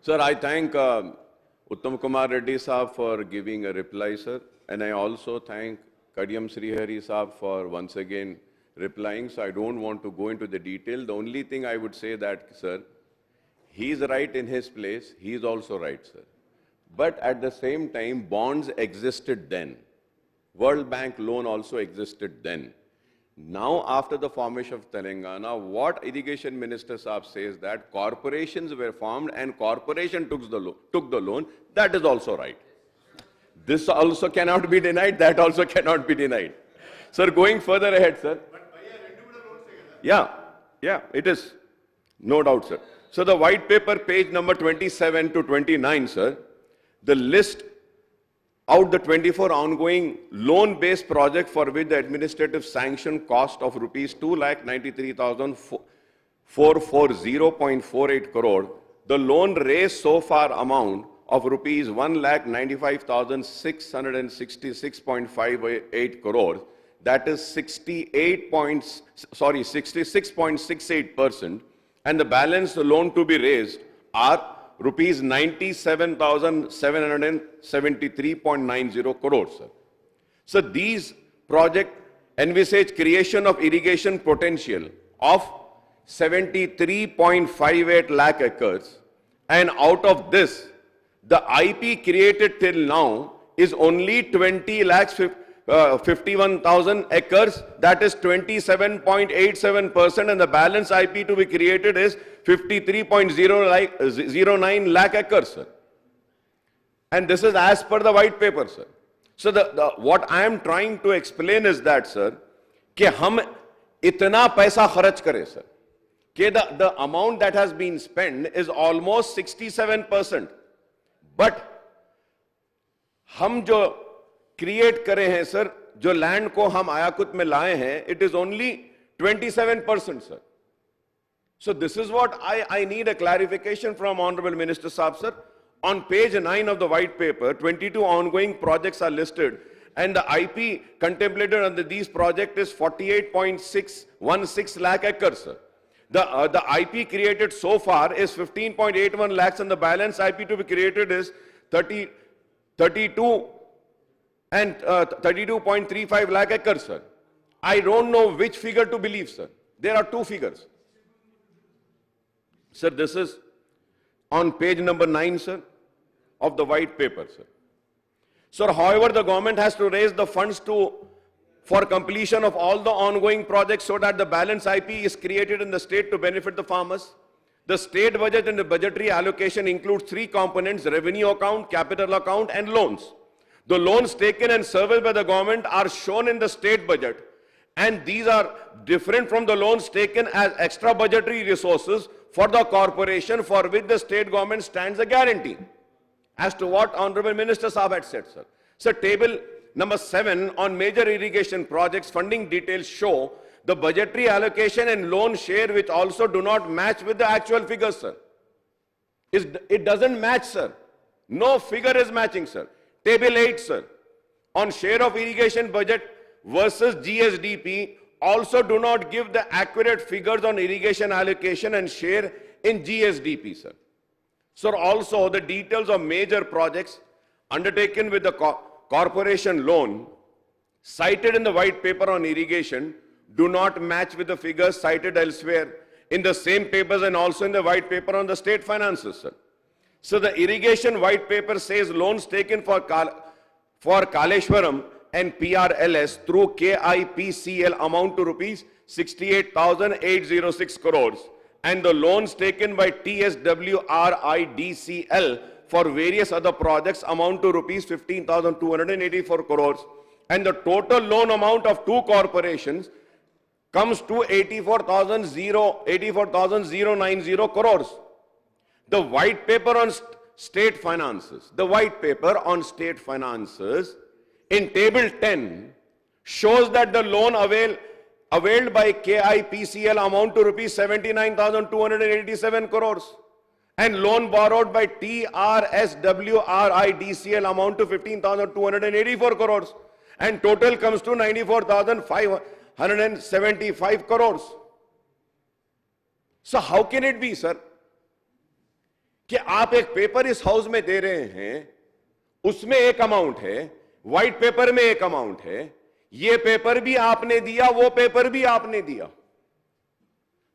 Sir, I thank Uttam Kumar Reddy Saab for giving a reply, sir. And I also thank Kadiyam Srihari Saab for once again replying. So I don't want to go into the detail. The only thing I would say that, sir, he is right in his place. He is also right, sir. But at the same time, bonds existed then. World Bank loan also existed then. Now, after the formation of Telangana, what Irrigation Minister Saab says that corporations were formed and corporation took the loan, that is also right. This also cannot be denied, that also cannot be denied. Sir, going further ahead, sir. Yeah, it is. No doubt, sir. So the white paper, page number 27 to 29, sir, the list out the 24 ongoing loan-based project for which the administrative sanction cost of rupees 2,93,440.48 crore, the loan raised so far amount of rupees 1,95,666.58 crore, that is 66.68%, and the balance loan to be raised are rupees 97,773.90 crores, sir. So these projects envisage creation of irrigation potential of 73.58 lakh acres, and out of this, the IP created till now is only 20 lakhs 51,000 acres, that is 27.87%, and the balance IP to be created is 53.09 lakh acres, sir. And this is as per the white paper, sir. So what I am trying to explain is that, sir, कि हम इतना पैसा खर्च करें, sir, कि the amount that has been spent is almost 67%. But हम जो create करे हैं सर, जो लैंड को हम आयाकुत में लाए हैं, it is only 27%, sir. So this is what I need a clarification from Honorable Minister Saab, sir. On page 9 of the white paper, 22 ongoing projects are listed, and the IP contemplated under these projects is 48.616 lakh acres, sir. The IP created so far is 15.81 lakhs, and the balance IP to be created is 32.35 lakh acres, sir. I don't know which figure to believe, sir. There are two figures. Sir, this is on page number 9, sir, of the white paper, sir. Sir, however, the government has to raise the funds for completion of all the ongoing projects so that the balance IP is created in the state to benefit the farmers. The state budget and the budgetary allocation includes three components: revenue account, capital account, and loans. The loans taken and serviced by the government are shown in the state budget, and these are different from the loans taken as extra budgetary resources for the corporation, for which the state government stands a guarantee. As to what Honorable Minister Saab had said, sir. Sir, table number 7 on major irrigation projects funding details show the budgetary allocation and loan share, which also do not match with the actual figures, sir. It doesn't match, sir. No figure is matching, sir. Table 8, sir, on share of irrigation budget versus GSDP also do not give the accurate figures on irrigation allocation and share in GSDP, sir. Sir, also the details of major projects undertaken with the corporation loan cited in the white paper on irrigation do not match with the figures cited elsewhere in the same papers and also in the white paper on the state finances, sir. So the irrigation white paper says loans taken for Kaleshwaram and PRLS through KIPCL amount to rupees 68,806 crores, and the loans taken by TSWRIDCL for various other projects amount to rupees 15,284 crores, and the total loan amount of two corporations comes to 84,090 crores. The white paper on state finances, in table 10 shows that the loan availed by KIPCL amount to rupees 79,287 crores, and loan borrowed by TRSWRIDCL amount to 15,284 crores, and total comes to 94,575 crores. So how can it be, sir, कि आप एक paper इस house में दे रहे हैं, उसमें एक amount है, व्हाइट पेपर में एक अमाउंट है, ये पेपर भी आपने दिया, वो पेपर भी आपने दिया.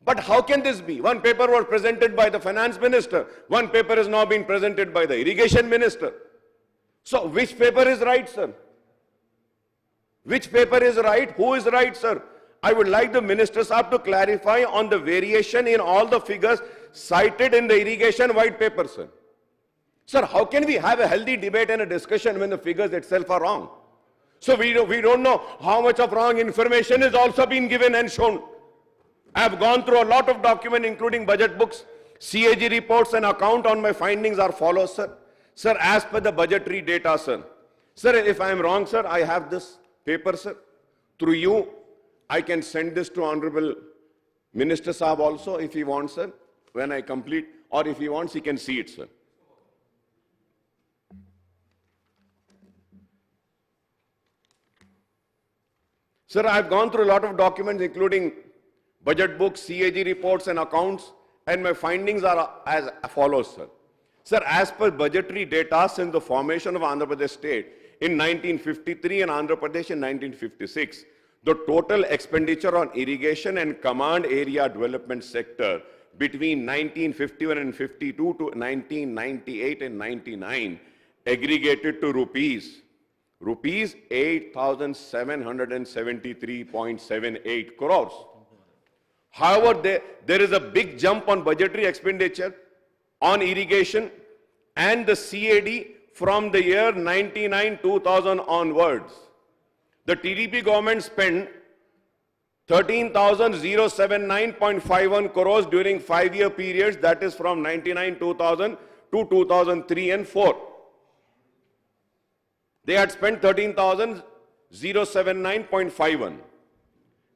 But how can this be? One paper was presented by the finance minister, one paper is now being presented by the irrigation minister. So which paper is right, sir? Which paper is right? Who is right, sir? I would like the minister sahab to clarify on the variation in all the figures cited in the irrigation white paper, sir. Sir, how can we have a healthy debate and a discussion when the figures itself are wrong? So we don't know how much of wrong information is also been given and shown. I have gone through a lot of documents, including budget books, CAG reports, and account on my findings are follows, sir. Sir, as per the budgetary data, sir. Sir, if I am wrong, sir, I have this paper, sir. Through you, I can send this to Honorable Minister Saab also, if he wants, sir, when I complete, or if he wants, he can see it, sir. Sir, I have gone through a lot of documents, including budget books, CAG reports, and accounts, and my findings are as follows, sir. Sir, as per budgetary data since the formation of Andhra Pradesh state in 1953 and Andhra Pradesh in 1956, the total expenditure on irrigation and command area development sector between 1951 and 52 to 1998 and 99 aggregated to rupees 8,773.78 crores. However, there is a big jump on budgetary expenditure on irrigation and the CAD from the year 99-2000 onwards. The TDP government spent 13,079.51 crores during 5-year periods, that is from 99-2000 to 2003 and 4. They had spent 13,079.51.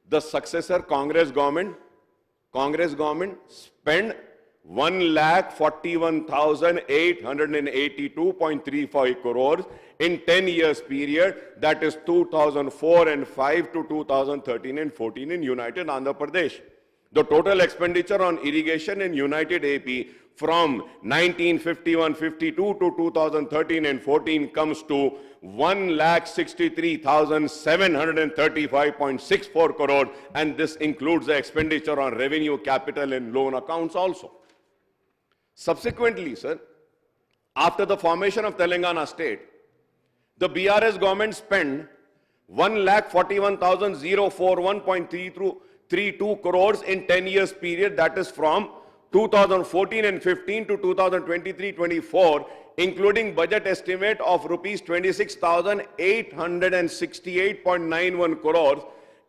The successor Congress government spent 1,41,882.35 crores in 10 years period, that is 2004 and 5 to 2013 and 14 in United Andhra Pradesh. The total expenditure on irrigation in United AP from 1951-52 to 2013 and 14 comes to 1,63,735.64 crore, and this includes the expenditure on revenue, capital and loan accounts also. Subsequently, sir, after the formation of Telangana state, the BRS government spent 1,41,041.32 crores in 10 years period, that is from 2014 and 15 to 2023-24, including budget estimate of rupees 26,868.91 crores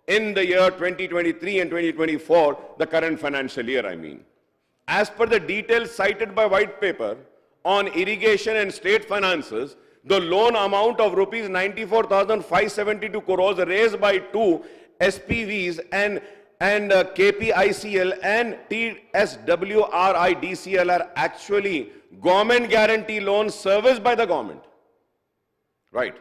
in the year 2023 and 2024, the current financial year, I mean. As per the details cited by white paper on irrigation and state finances, the loan amount of rupees 94,572 crores raised by two SPVs and KPICL and TSWRIDCL are actually government guarantee loans serviced by the government. Right.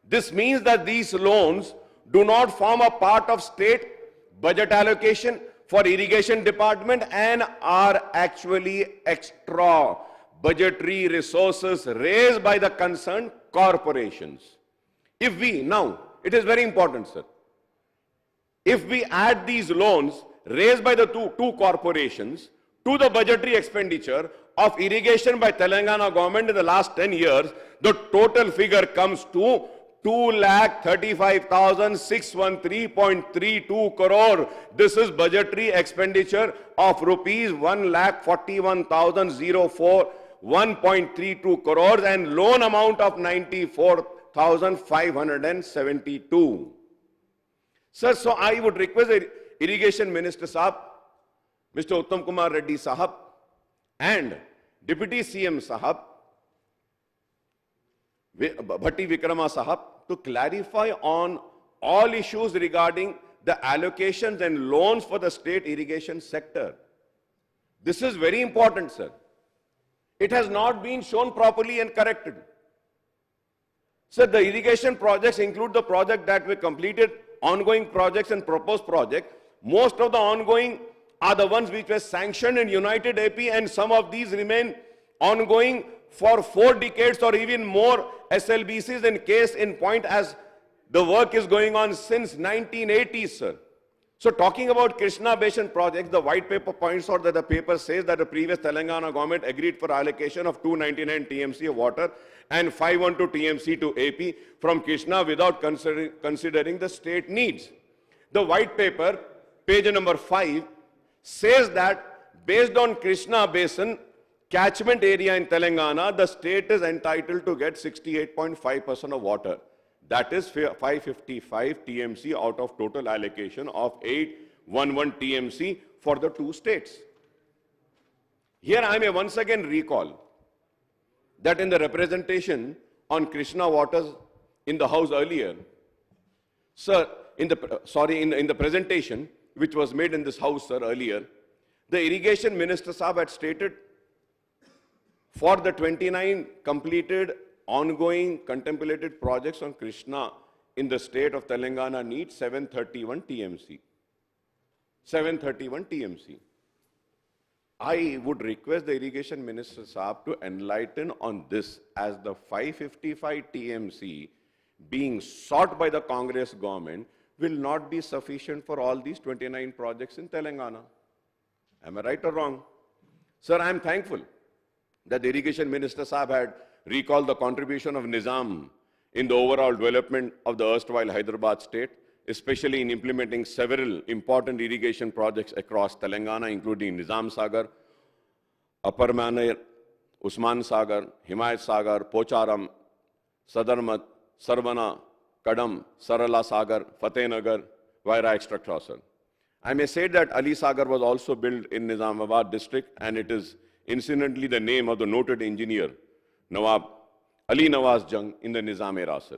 This means that these loans do not form a part of state budget allocation for irrigation department and are actually extra budgetary resources raised by the concerned corporations. If we, now, it is very important, sir. If we add these loans raised by the two corporations to the budgetary expenditure of irrigation by Telangana government in the last 10 years, the total figure comes to 2,35,613.32 crore. This is budgetary expenditure of rupees 1,41,041.32 crores and loan amount of 94,572. Sir, so I would request the Irrigation Minister Sahab, Mr. Uttam Kumar Reddy Sahab, and Deputy CM Sahab, Bhakti Sahab, to clarify on all issues regarding the allocations and loans for the state irrigation sector. This is very important, sir. It has not been shown properly and corrected. Sir, the irrigation projects include the project that we completed, ongoing projects and proposed projects. Most of the ongoing are the ones which were sanctioned in United AP, and some of these remain ongoing for 4 decades or even more SLBCs in case in point, as the work is going on since 1980s, sir. So talking about Krishna Basin projects, the white paper points out that the paper says that the previous Telangana government agreed for allocation of 299 TMC of water and 512 TMC to AP from Krishna without considering the state needs. The white paper, page number 5, says that based on Krishna Basin catchment area in Telangana, the state is entitled to get 68.5% of water. That is 555 TMC out of total allocation of 811 TMC for the 2 states. Here I may once again recall that in the representation on Krishna waters in the House earlier, sir, in the presentation which was made in this House, sir, earlier, the Irrigation Minister Saab had stated for the 29 completed ongoing contemplated projects on Krishna in the state of Telangana need 731 TMC. 731 TMC. I would request the Irrigation Minister Saab to enlighten on this, as the 555 TMC being sought by the Congress government will not be sufficient for all these 29 projects in Telangana. Am I right or wrong? Sir, I am thankful that the Irrigation Minister Saab had recalled the contribution of Nizam in the overall development of the erstwhile Hyderabad state, especially in implementing several important irrigation projects across Telangana, including Nizam Sagar, Upper Manar, Usman Sagar, Himayat Sagar, Pocharam, Sadarmat, Sarvana, Kadam, Sarala Sagar, Fatehnagar, Vaira, etc. Sir. I may say that Ali Sagar was also built in Nizamabad district, and it is incidentally the name of the noted engineer Nawab Ali Nawaz Jung in the Nizam era, sir.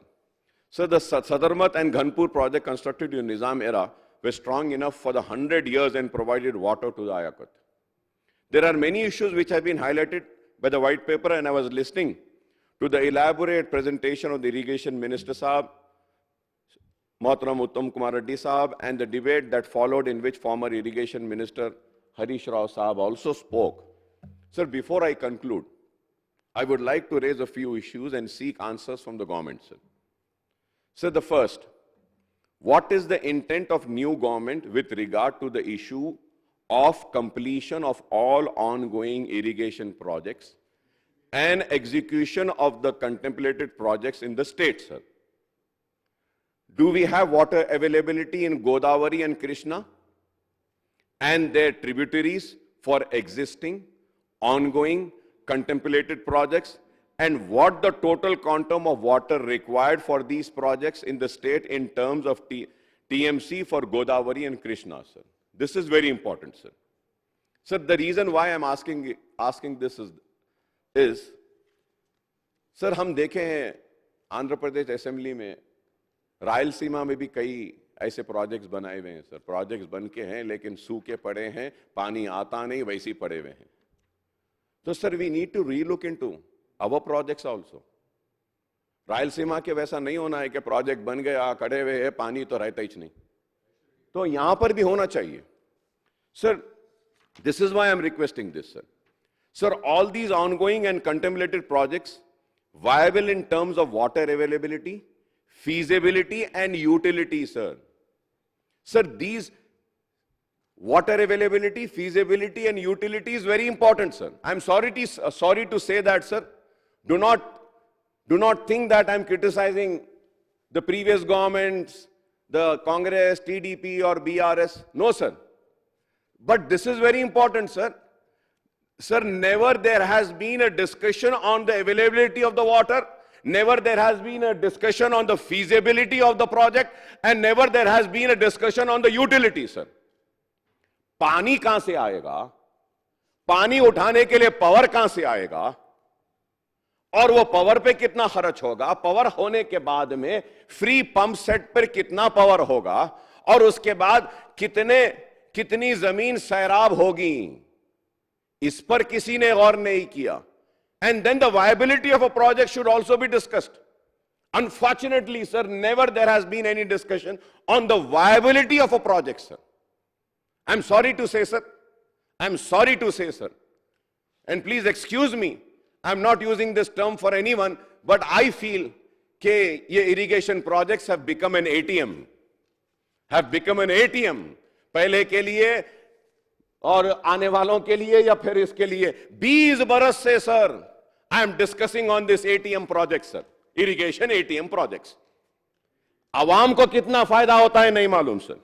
So the Sadarmat and Ghanpur project constructed in Nizam era were strong enough for the 100 years and provided water to the Ayakat. There are many issues which have been highlighted by the white paper, and I was listening to the elaborate presentation of the Irrigation Minister Saab, Mohtaram Uttam Kumar Reddy Saab, and the debate that followed, in which former Irrigation Minister Harish Rao Saab also spoke. Sir, before I conclude, I would like to raise a few issues and seek answers from the government, sir. Sir, the first, what is the intent of new government with regard to the issue of completion of all ongoing irrigation projects and execution of the contemplated projects in the state, sir? Do we have water availability in Godavari and Krishna and their tributaries for existing, ongoing, contemplated projects, and what the total quantum of water required for these projects in the state in terms of TMC for Godavari and Krishna, sir? This is very important, sir. Sir, the reason why I'm asking this is, sir, हम देखें हैं Andhra Pradesh assembly में, रायलसीमा में भी कई ऐसे projects बनाए हुए हैं, सर. प्रोजेक्ट्स बन के हैं लेकिन सूखे पड़े हैं, पानी आता नहीं, वैसे ही पड़े हुए हैं. तो sir, we need to relook into our projects also. Rayalaseema के वैसा नहीं होना है कि प्रोजेक्ट बन गया, खड़े हुए हैं, पानी तो रहता ही नहीं. तो यहां पर भी होना चाहिए. Sir, this is why I'm requesting this, sir. Sir, all these ongoing and contemplated projects viable in terms of water availability, feasibility and utility, sir. Sir, these water availability, feasibility and utility is very important, sir. I'm sorry to say that, sir. Do not think that I'm criticizing the previous governments, the Congress, TDP or BRS. No, sir. But this is very important, sir. Sir, never there has been a discussion on the availability of the water, never there has been a discussion on the feasibility of the project, and never there has been a discussion on the utility, sir. पानी कहां से आएगा, पानी उठाने के लिए power कहां से आएगा, और वो पावर पे कितना खर्च होगा, पावर होने के बाद में फ्री पंप सेट पर कितना पावर होगा, और उसके बाद कितनी जमीन सैराब होगी, इस पर किसी ने गौर नहीं किया. And then the viability of a project should also be discussed. Unfortunately, sir, never there has been any discussion on the viability of a project, sir. I'm sorry to say, sir. I'm sorry to say, sir. And please excuse me I'm not using this term for anyone, but I feel that ye irrigation projects have become an ATM. Have become an ATM. पहले के लिए और आने वालों के लिए या फिर इसके लिए 20 बरस से sir I am discussing on this ATM project sir, irrigation ATM projects. आवाम को कितना फायदा होता है नहीं मालूम sir.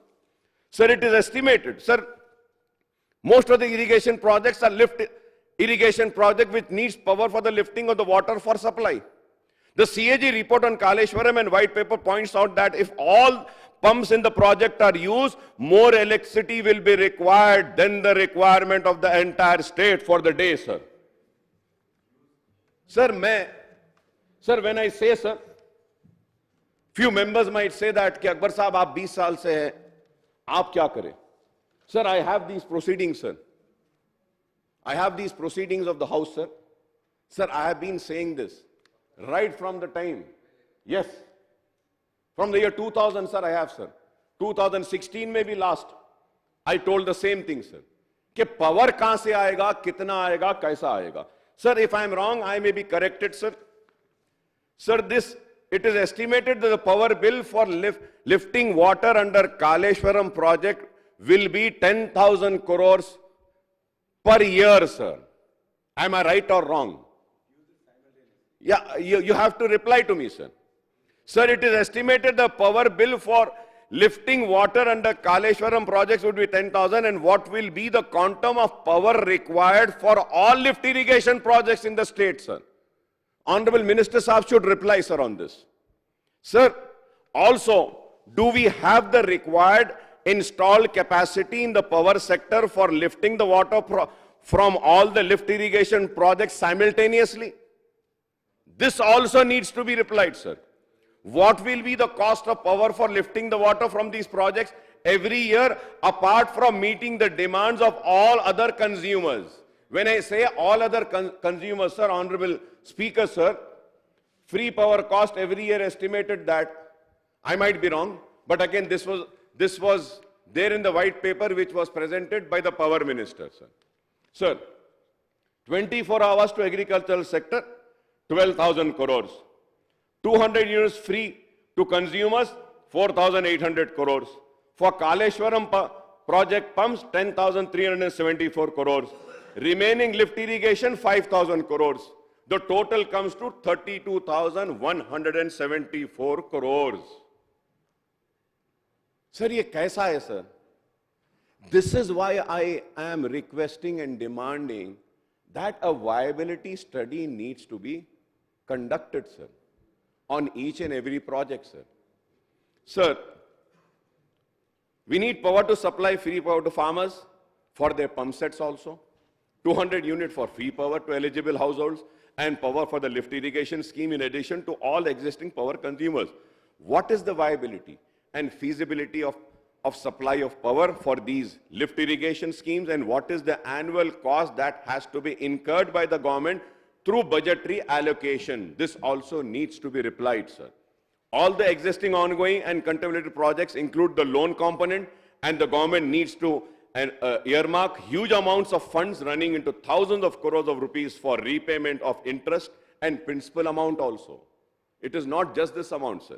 Sir, it is estimated sir, most of the irrigation projects are lift irrigation project which needs power for the lifting of the water for supply. The CAG report on Kaleshwaram and white paper points out that if all pumps in the project are used, more electricity will be required than the requirement of the entire state for the day, sir. Sir, when I say, sir, few members might say that कि अकबर साहब आप 20 साल से हैं, आप क्या करें? Sir, I have these proceedings, sir. I have these proceedings of the House, sir. Sir, I have been saying this right from the time. Yes. From the year 2000, sir, I have, sir. 2016 may be last. I told the same thing, sir. कि power कहां से आएगा, कितना आएगा, कैसा आएगा? Sir, if I am wrong, I may be corrected, sir. Sir, it is estimated that the power bill for lifting water under Kaleshwaram project will be 10,000 crores per year, sir. Am I right or wrong? Yeah, you have to reply to me, sir. Sir, it is estimated the power bill for lifting water under Kaleshwaram projects would be 10,000, and what will be the quantum of power required for all lift irrigation projects in the state, sir? Honorable Minister Saab should reply, sir, on this. Sir, also, do we have the required installed capacity in the power sector for lifting the water from all the lift irrigation projects simultaneously? This also needs to be replied, sir. What will be the cost of power for lifting the water from these projects every year, apart from meeting the demands of all other consumers? When I say all other consumers, sir, Honorable Speaker, sir, free power cost every year estimated that, I might be wrong, but again, this was there in the white paper which was presented by the Power Minister, sir. Sir, 24 hours to agricultural sector, 12,000 crores. 200 units free to consumers, 4,800 crores. For Kaleshwaram project pumps, 10,374 crores. Remaining lift irrigation, 5,000 crores. The total comes to 32,174 crores. Sir, ये कैसा है, sir? This is why I am requesting and demanding that a viability study needs to be conducted, sir, on each and every project, sir. Sir, we need power to supply free power to farmers for their pump sets also. 200 units for free power to eligible households and power for the lift irrigation scheme in addition to all existing power consumers. What is the viability and feasibility of supply of power for these lift irrigation schemes, and what is the annual cost that has to be incurred by the government through budgetary allocation? This also needs to be replied, sir. All the existing ongoing and contemplated projects include the loan component, and the government needs to earmark huge amounts of funds running into thousands of crores of rupees for repayment of interest and principal amount also. It is not just this amount, sir.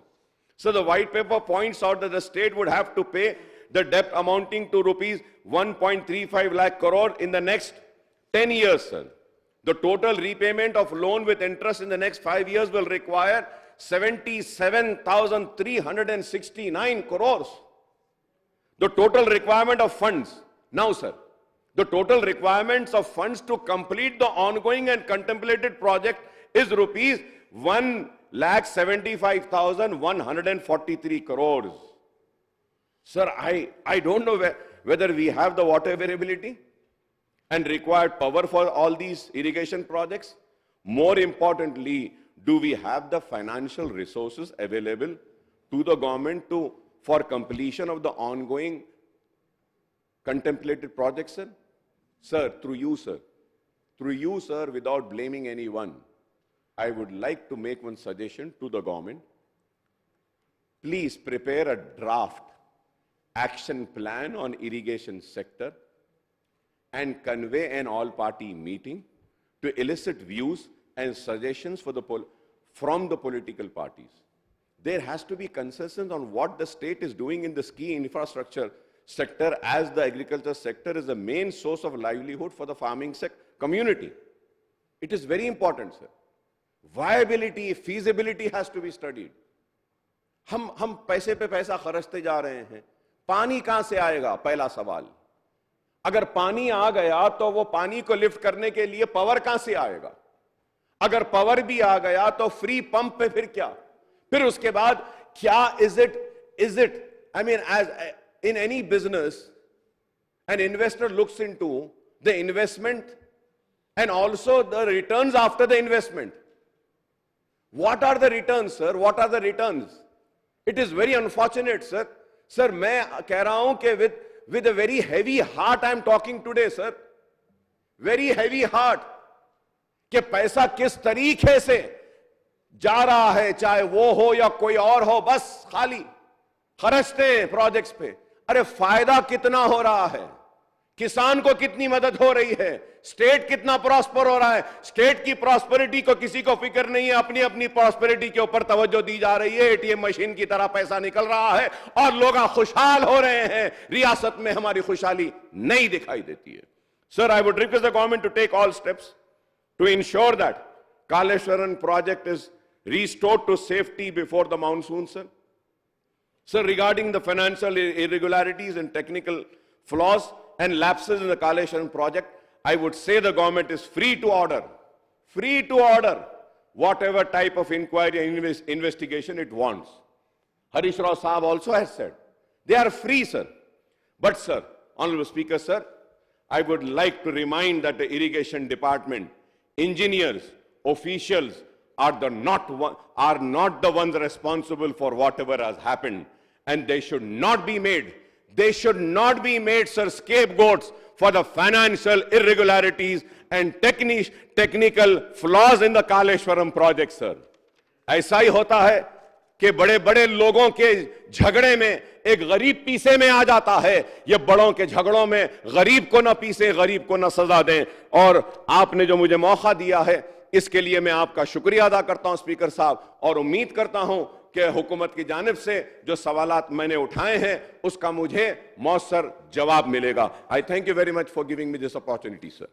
So the white paper points out that the state would have to pay the debt amounting to rupees 1.35 lakh crore in the next 10 years, sir. The total repayment of loan with interest in the next 5 years will require 77,369 crores. The total requirement of funds, now sir, the total requirements of funds to complete the ongoing and contemplated project is rupees 1,75,143 crores. Sir, I don't know whether we have the water availability and required power for all these irrigation projects. More importantly, do we have the financial resources available to the government for completion of the ongoing contemplated projects, sir? Sir, through you, sir, without blaming anyone, I would like to make one suggestion to the government. Please prepare a draft action plan on irrigation sector and convey an all-party meeting to elicit views and suggestions from the political parties. There has to be consensus on what the state is doing in this key infrastructure sector, as the agriculture sector is the main source of livelihood for the farming community. It is very important, sir. Viability, feasibility has to be studied. हम पैसे पे पैसा खर्चते जा रहे हैं, पानी कहां से आएगा? पहला सवाल। अगर पानी आ गया तो वो पानी को लिफ्ट करने के लिए पावर कहां से आएगा? अगर पावर भी आ गया तो फ्री पंप पे फिर क्या? फिर उसके बाद क्या is it I mean, as in any business, an investor looks into the investment and also the returns after the investment. What are the returns, sir? What are the returns? It is very unfortunate, sir. Sir, मैं कह रहा हूं कि with a very heavy heart I am talking today, sir. Very heavy heart. कि पैसा किस तरीके से जा रहा है, चाहे वो हो या कोई और हो, बस खाली खर्चते हैं प्रोजेक्ट्स पे। अरे फायदा कितना हो रहा है? किसान को कितनी मदद हो रही है? स्टेट कितना प्रॉस्पर हो रहा है? स्टेट की प्रॉस्पेरिटी को किसी को फिक्र नहीं है, अपनी अपनी प्रॉस्पेरिटी के ऊपर तवज्जो दी जा रही है। एटीएम मशीन की तरह पैसा निकल रहा है और लोग खुशहाल हो रहे हैं। रियासत में हमारी खुशहाली नहीं दिखाई देती है। Sir, I would request the government to take all steps to ensure that Kaleshwaram project is restored to safety before the monsoon, sir. Sir, regarding the financial irregularities and technical flaws and lapses in the Kaleshwaram project, I would say the government is free to order whatever type of inquiry and investigation it wants. Harish Rao Sahab also has said they are free, sir. But, sir, Honorable Speaker, sir, I would like to remind that the irrigation department engineers, officials are not the ones responsible for whatever has happened, and they should not be made, sir, scapegoats for the financial irregularities and technical flaws in the Kaleshwaram project, sir. ऐसा ही होता है कि बड़े बड़े लोगों के झगड़े में एक गरीब पीछे में आ जाता है। ये बड़ों के झगड़ों में गरीब को ना पीसे, गरीब को ना सजा दें। और आपने जो मुझे मौका दिया है, इसके लिए मैं आपका शुक्रिया अदा करता हूं स्पीकर साहब, और उम्मीद करता हूं कि हुकूमत की जानिब से जो सवालात मैंने उठाए हैं उसका मुझे मौसर जवाब मिलेगा। आई thank you very much for giving me this opportunity, sir.